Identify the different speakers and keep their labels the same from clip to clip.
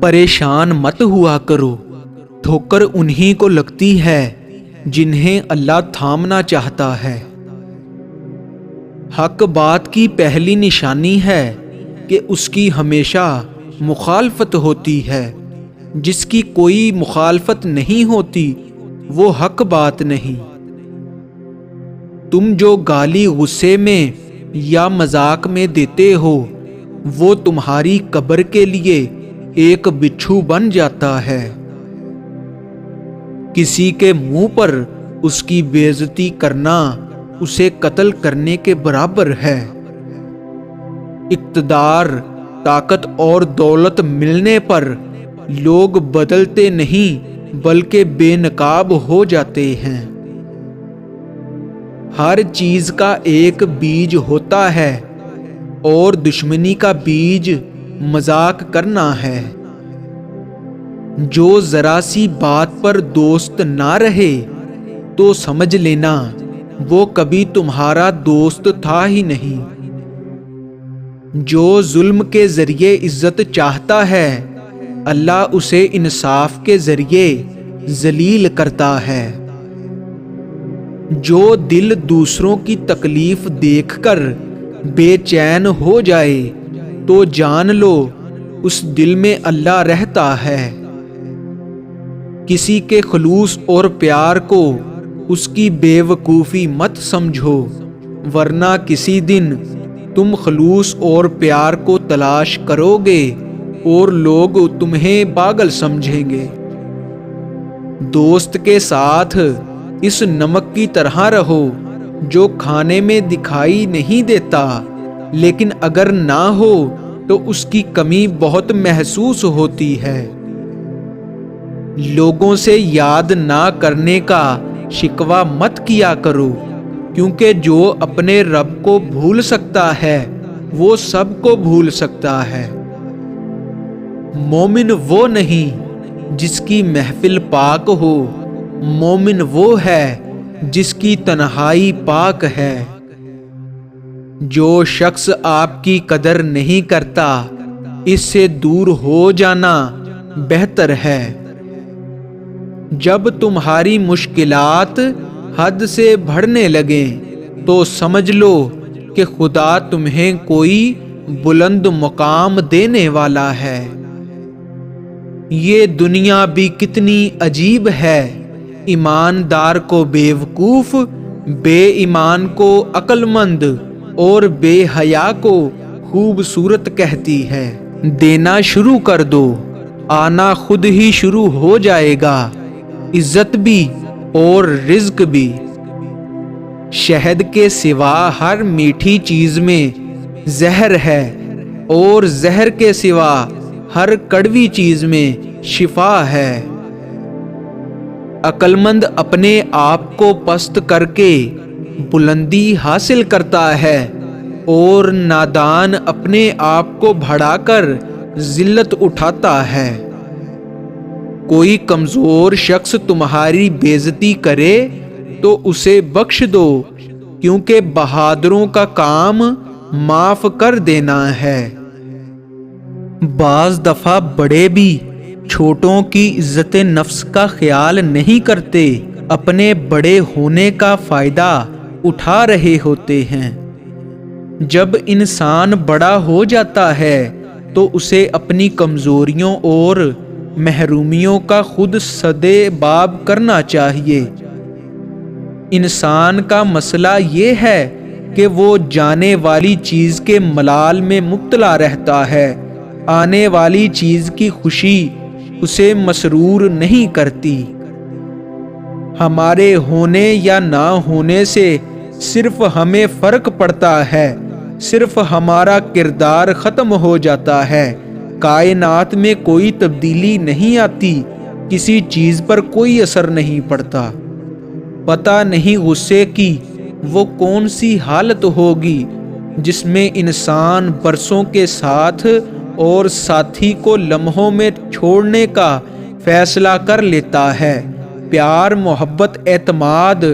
Speaker 1: परेशान मत हुआ करो, ठोकर उन्हीं को लगती है जिन्हें अल्लाह थामना चाहता है। हक बात की पहली निशानी है कि उसकी हमेशा मुखालफत होती है। जिसकी कोई मुखालफत नहीं होती वो हक बात नहीं। तुम जो गाली गुस्से में या मजाक में देते हो वो तुम्हारी कब्र के लिए एक बिच्छू बन जाता है। किसी के मुंह पर उसकी बेइज्जती करना उसे कत्ल करने के बराबर है। इक्तदार, ताकत और दौलत मिलने पर लोग बदलते नहीं बल्कि बेनकाब हो जाते हैं। हर चीज का एक बीज होता है और दुश्मनी का बीज मजाक करना है। जो जरा सी बात पर दोस्त ना रहे तो समझ लेना वो कभी तुम्हारा दोस्त था ही नहीं। जो जुल्म के जरिए इज्जत चाहता है अल्लाह उसे इंसाफ के जरिए जलील करता है। जो दिल दूसरों की तकलीफ देखकर बेचैन हो जाए तो जान लो उस दिल में अल्लाह रहता है। किसी के खलूस और प्यार को उसकी बेवकूफ़ी मत समझो, वरना किसी दिन तुम खलूस और प्यार को तलाश करोगे और लोग तुम्हें पागल समझेंगे। दोस्त के साथ इस नमक की तरह रहो जो खाने में दिखाई नहीं देता, लेकिन अगर ना हो तो उसकी कमी बहुत महसूस होती है। लोगों से याद ना करने का शिकवा मत किया करो, क्योंकि जो अपने रब को भूल सकता है वो सबको भूल सकता है। मोमिन वो नहीं जिसकी महफिल पाक हो, मोमिन वो है जिसकी तन्हाई पाक है। जो शख्स आपकी कदर नहीं करता इससे दूर हो जाना बेहतर है। जब तुम्हारी मुश्किलात हद से बढ़ने लगे तो समझ लो कि खुदा तुम्हें कोई बुलंद मुकाम देने वाला है। ये दुनिया भी कितनी अजीब है, ईमानदार को बेवकूफ, बेईमान को अक्लमंद और बेहया को खूबसूरत कहती है। देना शुरू कर दो, आना खुद ही शुरू हो जाएगा, इज्जत भी और रिज्क भी। शहद के सिवा हर मीठी चीज में जहर है और जहर के सिवा हर कड़वी चीज में शिफा है। अक्लमंद अपने आप को पस्त करके बुलंदी हासिल करता है और नादान अपने आप को बढ़ाकर जिल्लत उठाता है। कोई कमजोर शख्स तुम्हारी बेइज्जती करे तो उसे बख्श दो, क्योंकि बहादुरों का काम माफ कर देना है। बाज दफा बड़े भी छोटों की इज्जत नफ्स का ख्याल नहीं करते, अपने बड़े होने का फायदा उठा रहे होते हैं। जब इंसान बड़ा हो जाता है तो उसे अपनी कमजोरियों और महरूमियों का खुद सदेबाब करना चाहिए। इंसान का मसला ये है कि वो जाने वाली चीज के मलाल में मुब्तला रहता है, आने वाली चीज की खुशी उसे मसरूर नहीं करती। हमारे होने या ना होने से सिर्फ हमें फर्क पड़ता है, सिर्फ हमारा किरदार खत्म हो जाता है। कायनात में कोई तब्दीली नहीं आती, किसी चीज पर कोई असर नहीं पड़ता। पता नहीं गुस्से की वो कौन सी हालत होगी जिसमें इंसान बरसों के साथ और साथी को लम्हों में छोड़ने का फैसला कर लेता है। प्यार, मोहब्बत, एतमाद,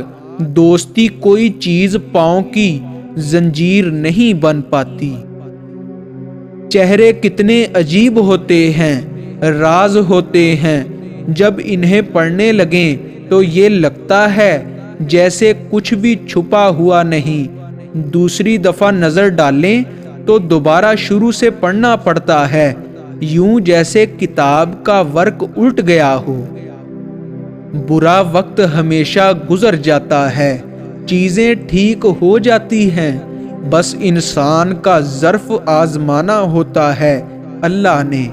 Speaker 1: दोस्ती कोई चीज पांव की जंजीर नहीं बन पाती। चेहरे कितने अजीब होते हैं, راز ہوتے ہیں، جب انہیں پڑھنے لگیں تو یہ لگتا ہے جیسے کچھ بھی چھپا ہوا نہیں، دوسری دفعہ نظر ڈالیں تو دوبارہ شروع سے پڑھنا پڑتا ہے، یوں جیسے کتاب کا ورق الٹ گیا ہو۔ برا وقت ہمیشہ گزر جاتا ہے، چیزیں ٹھیک ہو جاتی ہیں، بس انسان کا ظرف آزمانا ہوتا ہے اللہ نے۔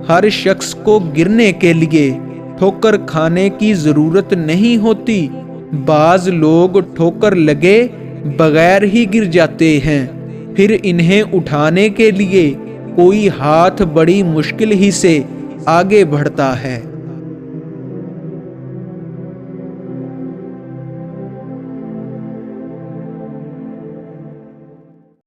Speaker 1: ہر شخص کو گرنے کے لیے ٹھوکر کھانے کی ضرورت نہیں ہوتی، بعض لوگ ٹھوکر لگے بغیر ہی گر جاتے ہیں، پھر انہیں اٹھانے کے لیے کوئی ہاتھ بڑی مشکل ہی سے آگے بڑھتا ہے۔